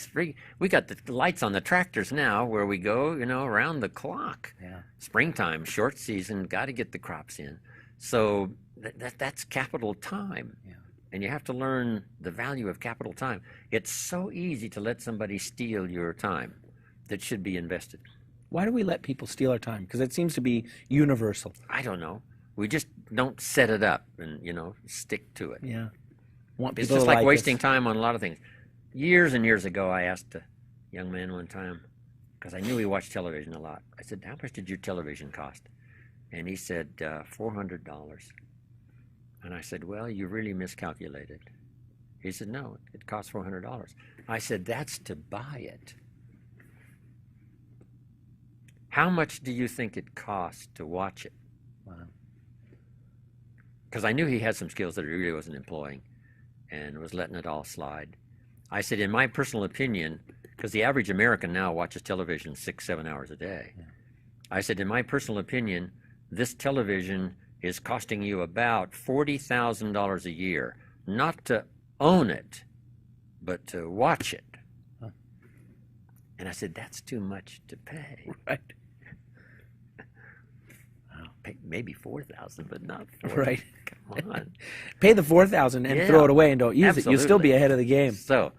We got the lights on the tractors now, where we go, around the clock. Yeah. Springtime, short season. Got to get the crops in. So that's capital time. Yeah. And you have to learn the value of capital time. It's so easy to let somebody steal your time that should be invested. Why do we let people steal our time? Because it seems to be universal. I don't know. We just don't set it up and, stick to it. Yeah. It's just like wasting time on a lot of things. Years and years ago, I asked a young man one time, because I knew he watched television a lot. I said, how much did your television cost? And he said, $400. And I said, well, you really miscalculated. He said, no, it costs $400. I said, that's to buy it. How much do you think it costs to watch it? Wow. Because I knew he had some skills that he really wasn't employing and was letting it all slide. I said, in my personal opinion, because the average American now watches television 6-7 hours a day. Yeah. I said, in my personal opinion, this television is costing you about $40,000 a year, not to own it, but to watch it. Huh. And I said, that's too much to pay. Right. Maybe 4,000, but not 40. Right. Come on. Pay the 4,000 and throw it away and don't use Absolutely. it. You'll still be ahead of the game. So,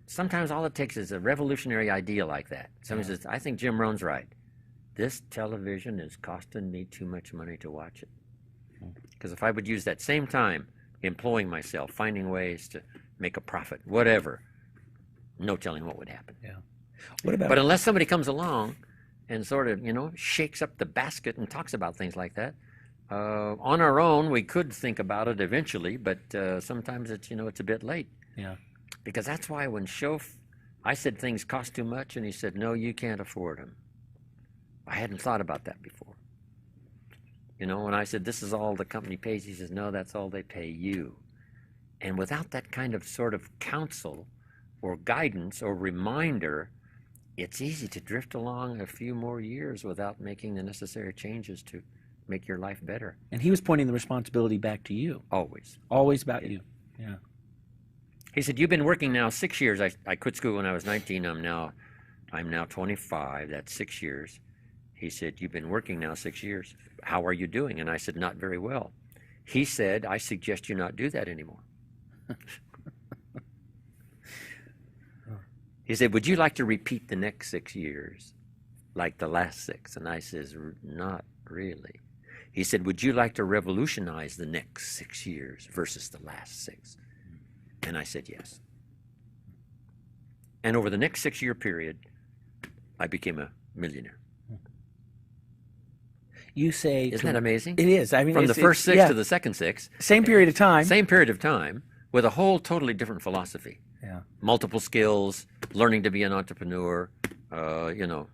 sometimes all it takes is a revolutionary idea like that. Somebody says, I think Jim Rohn's right. This television is costing me too much money to watch it. Because if I would use that same time employing myself, finding ways to make a profit, whatever, no telling what would happen. Yeah. What about? But unless somebody comes along and sort of, shakes up the basket and talks about things like that, on our own, we could think about it eventually, but sometimes it's a bit late. Yeah. Because that's why when I said things cost too much, and he said, no, you can't afford them. I hadn't thought about that before. When I said, this is all the company pays, he says, no, that's all they pay you. And without that kind of sort of counsel or guidance or reminder, it's easy to drift along a few more years without making the necessary changes to make your life better. And he was pointing the responsibility back to you. Always. Always about you. Yeah. He said, you've been working now 6 years. I quit school when I was 19. I'm now 25. That's 6 years. He said, you've been working now 6 years. How are you doing? And I said, not very well. He said, I suggest you not do that anymore. He said, would you like to repeat the next 6 years like the last 6? And I says, not really. He said, would you like to revolutionize the next 6 years versus the last 6? And I said, yes. And over the next 6-year period, I became a millionaire. You say... Isn't that amazing? It is. I mean, from the first 6 to the second 6. Same period of time. Same period of time with a whole totally different philosophy. Yeah. Multiple skills, learning to be an entrepreneur, you know,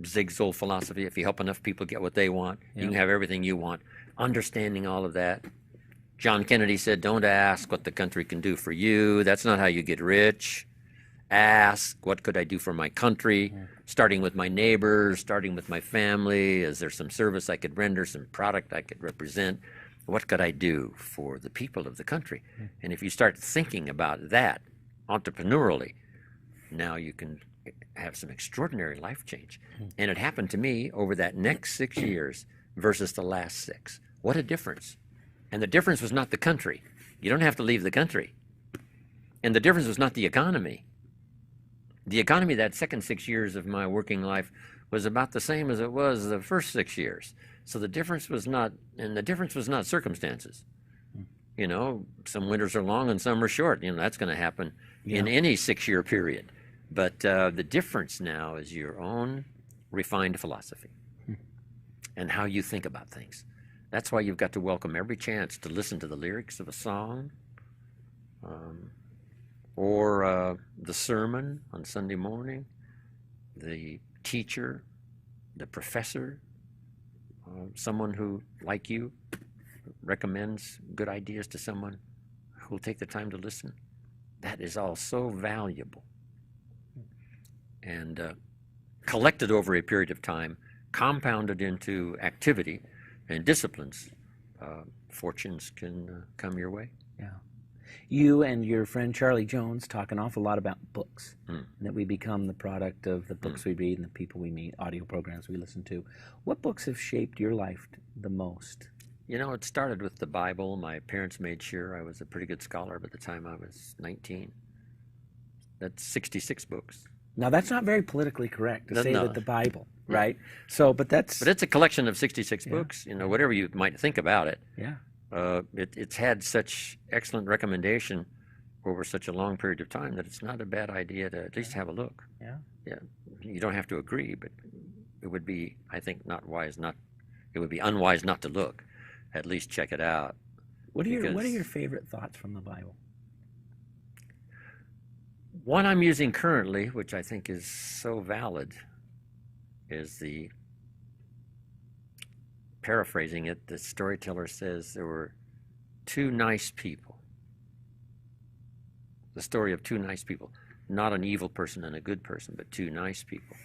Zig's old philosophy, if you help enough people get what they want, you can have everything you want. Understanding all of that. John Kennedy said, don't ask what the country can do for you. That's not how you get rich. Ask, what could I do for my country? Starting with my neighbors, starting with my family. Is there some service I could render, some product I could represent? What could I do for the people of the country? And if you start thinking about that entrepreneurially, now you can have some extraordinary life change. And it happened to me over that next 6 years versus the last 6. What a difference. And the difference was not the country. You don't have to leave the country. And the difference was not the economy. The economy that second 6 years of my working life was about the same as it was the first 6 years. So the difference was not, and the difference was not circumstances. You know, some winters are long and some are short. You know, that's going to happen in any 6-year period. But the difference now is your own refined philosophy and how you think about things. That's why you've got to welcome every chance to listen to the lyrics of a song or the sermon on Sunday morning, the teacher, the professor, someone who, like you, recommends good ideas to someone who will take the time to listen. That is all so valuable. And collected over a period of time, compounded into activity and disciplines, fortunes can come your way. Yeah. You and your friend Charlie Jones talk an awful lot about books, and that we become the product of the books we read and the people we meet, audio programs we listen to. What books have shaped your life the most? You know, it started with the Bible. My parents made sure I was a pretty good scholar by the time I was 19. That's 66 books. Now, that's not very politically correct to say that the Bible, Yeah. right? So, but that's... But it's a collection of 66 books, you know, whatever you might think about it. Yeah. It's had such excellent recommendation over such a long period of time that it's not a bad idea to at least have a look. Yeah. Yeah. You don't have to agree, but it would be, I think, it would be unwise not to look. At least check it out. What are your favorite thoughts from the Bible? One I'm using currently, which I think is so valid, is paraphrasing it, the storyteller says there were two nice people. The story of two nice people. Not an evil person and a good person, but two nice people.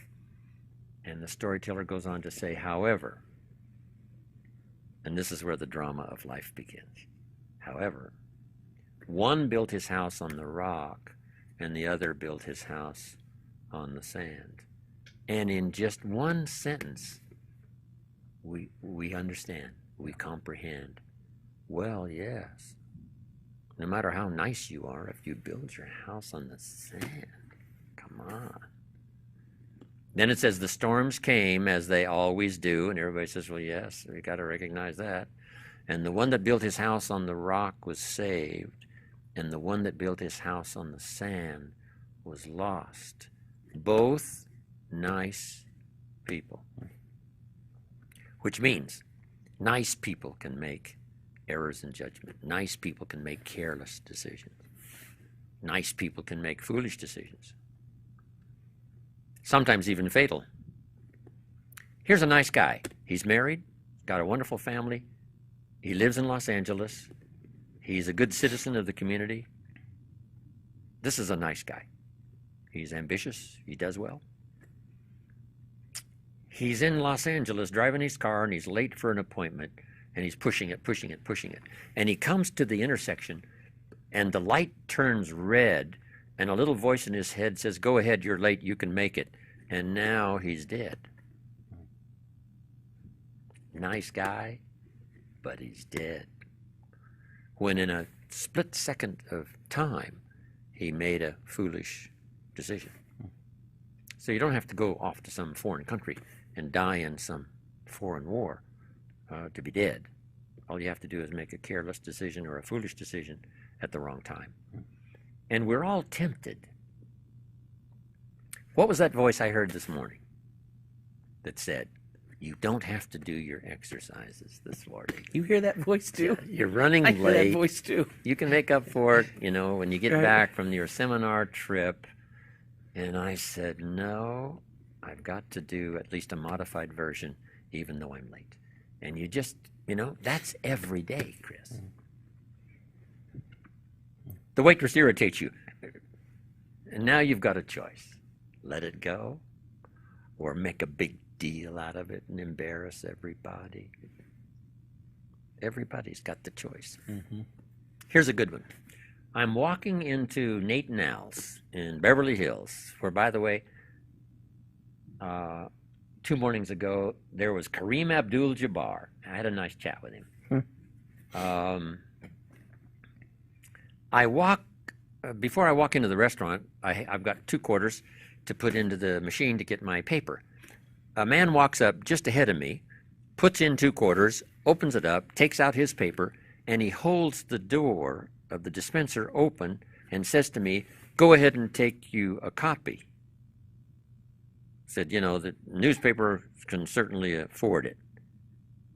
And the storyteller goes on to say, however, and this is where the drama of life begins. However, one built his house on the rock, and the other built his house on the sand. And in just one sentence, we understand, we comprehend. Well, yes. No matter how nice you are, if you build your house on the sand, come on. Then it says the storms came as they always do, and everybody says, well, yes, we got to recognize that. And the one that built his house on the rock was saved, and the one that built his house on the sand was lost. Both nice people. Which means nice people can make errors in judgment. Nice people can make careless decisions. Nice people can make foolish decisions. Sometimes even fatal. Here's a nice guy. He's married, got a wonderful family. He lives in Los Angeles. He's a good citizen of the community. This is a nice guy. He's ambitious. He does well. He's in Los Angeles driving his car, and he's late for an appointment, and he's pushing it. And he comes to the intersection, and the light turns red, and a little voice in his head says, go ahead, you're late, you can make it. And now he's dead. Nice guy, but he's dead. When in a split second of time, he made a foolish decision. So you don't have to go off to some foreign country and die in some foreign war to be dead. All you have to do is make a careless decision or a foolish decision at the wrong time. And we're all tempted. What was that voice I heard this morning that said, you don't have to do your exercises this morning? You hear that voice too? You're running I late. hear that voice too. You can make up for it, when you get Right. back from your seminar trip. And I said, no, I've got to do at least a modified version, even though I'm late. And you just, that's every day, Chris. The waitress irritates you. And now you've got a choice. Let it go, or make a big deal out of it and embarrass everybody. Everybody's got the choice. Mm-hmm. Here's a good one. I'm walking into Nate and Al's in Beverly Hills, where, by the way, 2 mornings ago, there was Kareem Abdul-Jabbar. I had a nice chat with him. Before I walk into the restaurant, I've got 2 quarters to put into the machine to get my paper. A man walks up just ahead of me, puts in 2 quarters, opens it up, takes out his paper, and he holds the door of the dispenser open and says to me, go ahead and take you a copy. Said, the newspaper can certainly afford it.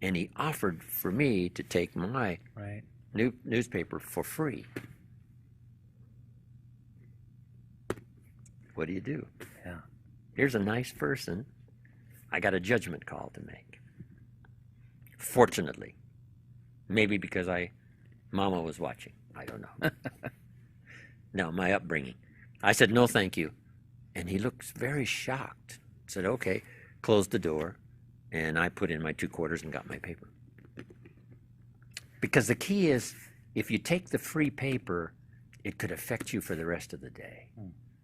And he offered for me to take my Right. newspaper for free. What do you do? Yeah. Here's a nice person. I got a judgment call to make. Fortunately. Maybe because Mama was watching. I don't know. No, my upbringing. I said, no, thank you. And he looks very shocked. Said, okay, closed the door, and I put in my 2 quarters and got my paper. Because the key is, if you take the free paper, it could affect you for the rest of the day.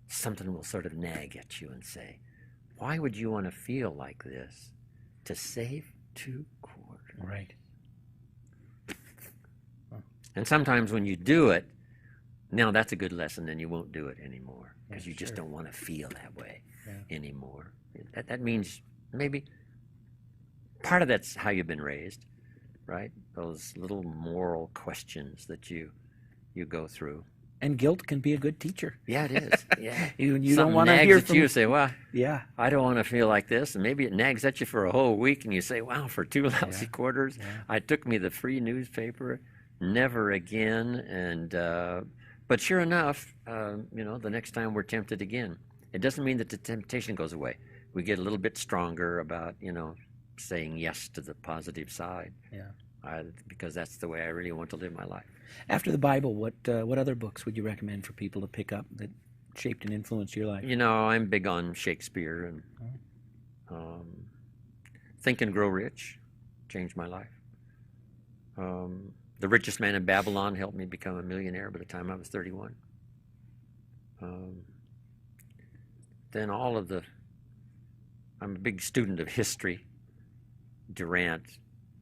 Something will sort of nag at you and say, why would you want to feel like this to save 2 quarters? Right. And sometimes when you do it, now that's a good lesson, and you won't do it anymore because you just don't want to feel that way anymore. That means maybe part of that's how you've been raised, right? Those little moral questions that you go through. And guilt can be a good teacher. Yeah, it is. Yeah. You Something don't want to nags hear at from you, say, well, Yeah. I don't want to feel like this. And maybe it nags at you for a whole week, and you say, wow, for 2 lousy quarters, I took me the free newspaper, never again. And but sure enough, the next time we're tempted again. It doesn't mean that the temptation goes away. We get a little bit stronger about, saying yes to the positive side. Yeah. Because that's the way I really want to live my life. After the Bible, what other books would you recommend for people to pick up that shaped and influenced your life? I'm big on Shakespeare, and Think and Grow Rich changed my life. The Richest Man in Babylon helped me become a millionaire by the time I was 31. Then I'm a big student of history. Durant,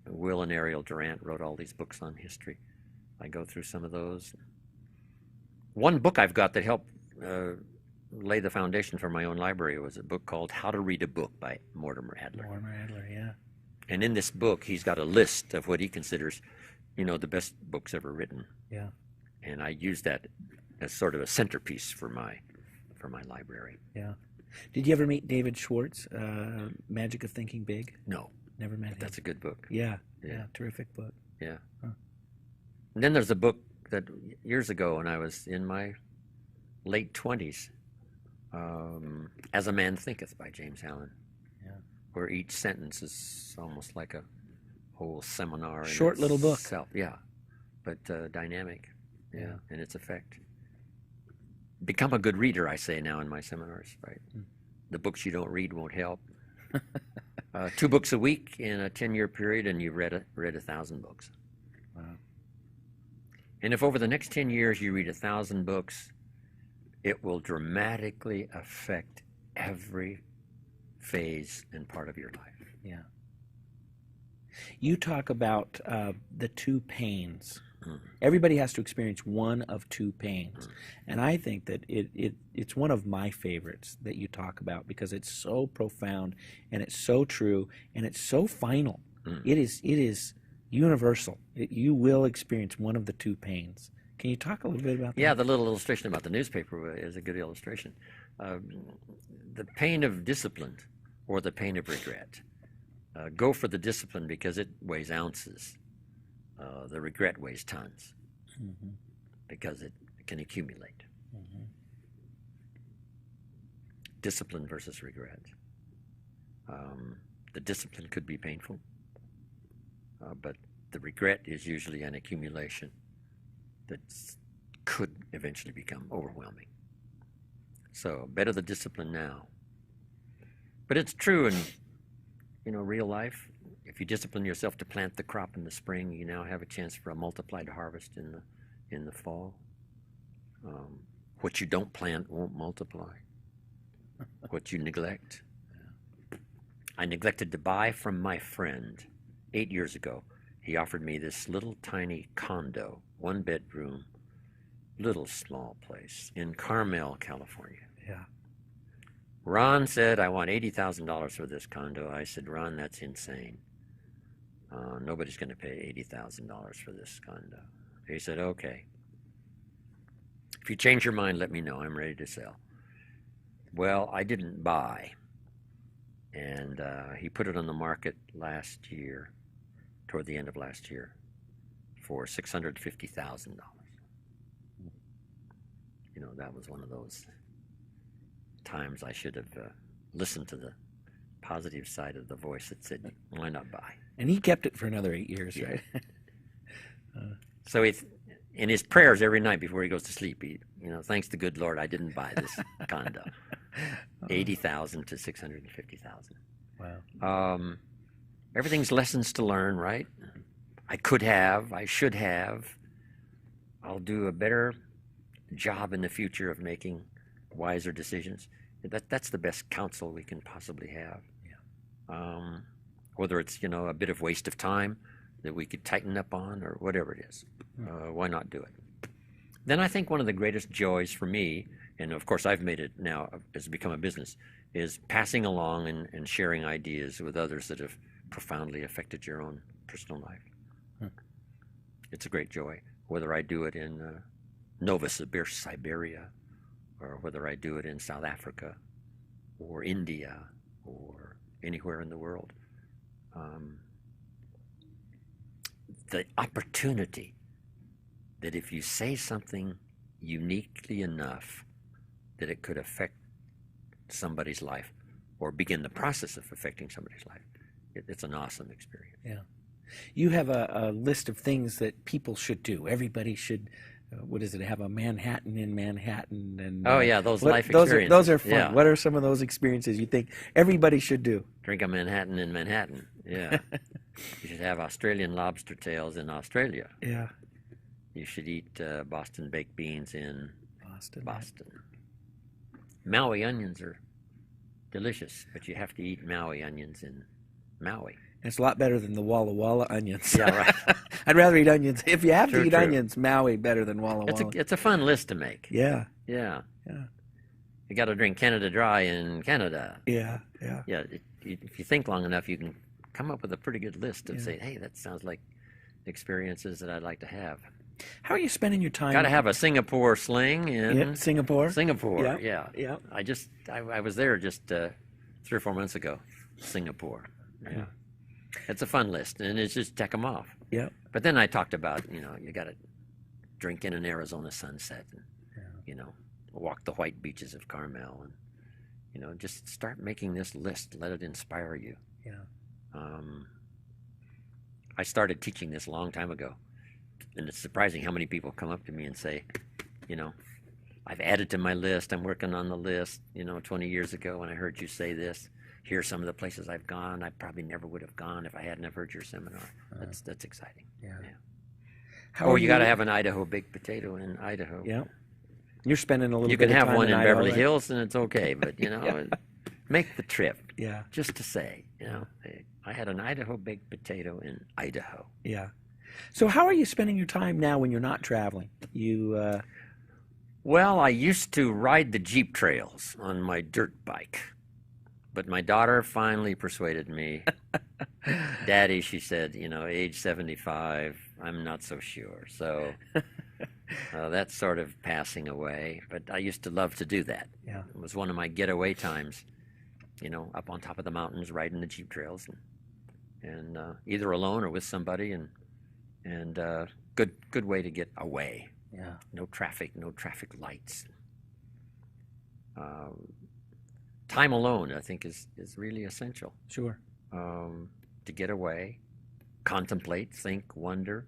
Will and Ariel Durant wrote all these books on history. I go through some of those. One book I've got that helped lay the foundation for my own library was a book called How to Read a Book by Mortimer Adler. Mortimer Adler, yeah. And in this book, he's got a list of what he considers, the best books ever written. Yeah. And I use that as sort of a centerpiece for my library. Yeah. Did you ever meet David Schwartz, Magic of Thinking Big? No. Never met him. That's a good book. Yeah. Terrific book. Yeah. Huh. And then there's a book that years ago when I was in my late 20s, As a Man Thinketh by James Allen. Yeah. Where each sentence is almost like a whole seminar. Short little book. Yeah. But dynamic. Yeah. In its effect. Become a good reader, I say now in my seminars, right? The books you don't read won't help. 2 books a week in a 10-year period, and you've read 1,000 books. Wow. And if over the next 10 years you read 1,000 books, it will dramatically affect every phase and part of your life. Yeah. You talk about the 2 pains Everybody has to experience one of two pains. And I think that it's one of my favorites that you talk about because it's so profound and it's so true and it's so final. It is universal. You will experience one of the two pains. Can you talk a little bit about that? Yeah, the little illustration about the newspaper is a good illustration. The pain of discipline or the pain of regret. Go for the discipline because it weighs ounces. The regret weighs tons because it can accumulate. Discipline versus regret. The discipline could be painful, but the regret is usually an accumulation that could eventually become overwhelming. So better the discipline now. But it's true in real life. If you discipline yourself to plant the crop in the spring, you now have a chance for a multiplied harvest in the fall. What you don't plant won't multiply. What you neglect. I neglected to buy from my friend 8 years ago. He offered me this little tiny condo, 1 bedroom, little small place in Carmel, California. Yeah. Ron said, I want $80,000 for this condo. I said, Ron, that's insane. Nobody's going to pay $80,000 for this condo. He said, okay. If you change your mind, let me know. I'm ready to sell. Well, I didn't buy. And he put it on the market last year, toward the end of last year, for $650,000. That was one of those times I should have listened to the positive side of the voice that said, why not buy? And he kept it for another 8 years, right? So in his prayers every night before he goes to sleep, thanks to good Lord, I didn't buy this condo. $80,000 to $650,000. Wow. Everything's lessons to learn, right? I could have, I should have. I'll do a better job in the future of making wiser decisions. That's the best counsel we can possibly have. Yeah. Whether it's a bit of waste of time that we could tighten up on or whatever it is, why not do it? Then I think one of the greatest joys for me, and of course I've made it now, it's become a business, is passing along and sharing ideas with others that have profoundly affected your own personal life. It's a great joy, whether I do it in Novosibirsk, Siberia, or whether I do it in South Africa or India or anywhere in the world. The opportunity that if you say something uniquely enough that it could affect somebody's life or begin the process of affecting somebody's life, it's an awesome experience. Yeah. You have a list of things that people should do. Everybody should, what is it, have a Manhattan in Manhattan? And oh, yeah, those life experiences. Those are fun. Yeah. What are some of those experiences you think everybody should do? Drink a Manhattan in Manhattan, yeah. You should have Australian lobster tails in Australia. Yeah. You should eat Boston baked beans in Boston. Right. Maui onions are delicious, but you have to eat Maui onions in Maui. And it's a lot better than the Walla Walla onions. Yeah, right. I'd rather eat onions. If you have True, to eat true. onions, Maui better than Walla Walla. It's a fun list to make. Yeah. Yeah. Yeah. You got to drink Canada Dry in Canada. Yeah. Yeah. Yeah. If you think long enough, you can come up with a pretty good list of say, hey, that sounds like experiences that I'd like to have. How are you spending your time? Got to have a Singapore sling in Singapore. Singapore, Yeah. yeah. I was there just 3 or 4 months ago. Singapore. Yeah. It's a fun list, and it's just check them off. Yeah. But then I talked about, you got to drink in an Arizona sunset, and walk the white beaches of Carmel, and just start making this list. Let it inspire you. Yeah. I started teaching this a long time ago, and it's surprising how many people come up to me and say, I've added to my list. I'm working on the list. 20 years ago when I heard you say this, here's some of the places I've gone. I probably never would have gone if I hadn't have heard your seminar. That's exciting. Yeah. Or you got to have an Idaho baked potato in Idaho. Yeah. You're spending a little You bit can of time have one in Idaho, Beverly right? Hills, and it's okay. But make the trip. Yeah. Just to say, hey, I had an Idaho baked potato in Idaho. Yeah. So how are you spending your time now when you're not traveling? You, Well, I used to ride the Jeep trails on my dirt bike, but my daughter finally persuaded me. Daddy, she said, age 75, I'm not so sure. So that's sort of passing away. But I used to love to do that. Yeah. It was one of my getaway times, up on top of the mountains, riding the Jeep trails, and either alone or with somebody, and good way to get away. Yeah. No traffic lights. Time alone, I think, is really essential. Sure. To get away, contemplate, think, wonder.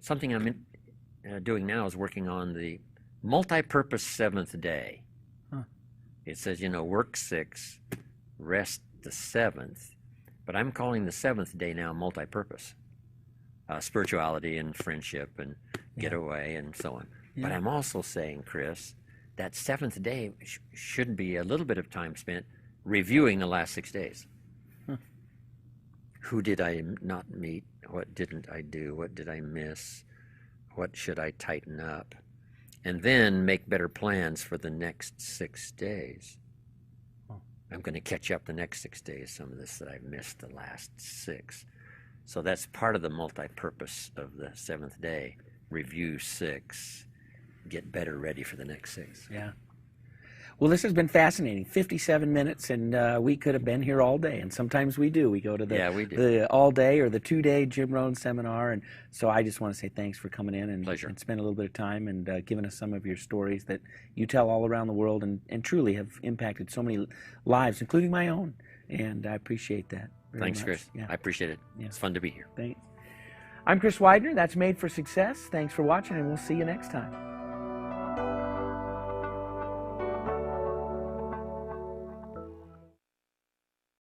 Something I'm doing now is working on the multi-purpose seventh day. Huh. It says, work 6, rest the 7th, but I'm calling the 7th day now multi-purpose. Spirituality and friendship and getaway and so on. Yeah. But I'm also saying, Chris, that 7th day should be a little bit of time spent reviewing the last 6 days. Huh. Who did I not meet? What didn't I do? What did I miss? What should I tighten up? And then make better plans for the next 6 days. Huh. I'm going to catch up the next 6 days, some of this that I've missed the last 6. So that's part of the multi-purpose of the 7th day. Review 6, get better ready for the next 6. Yeah. Well, this has been fascinating. 57 minutes, and we could have been here all day. And sometimes we do. We go to the all day or the 2-day Jim Rohn seminar. And so I just want to say thanks for coming in and spend a little bit of time and giving us some of your stories that you tell all around the world and truly have impacted so many lives, including my own. And I appreciate that. Thanks, much. Chris. Yeah. I appreciate it. Yeah. It's fun to be here. Thanks. I'm Chris Widener. That's Made for Success. Thanks for watching, and we'll see you next time.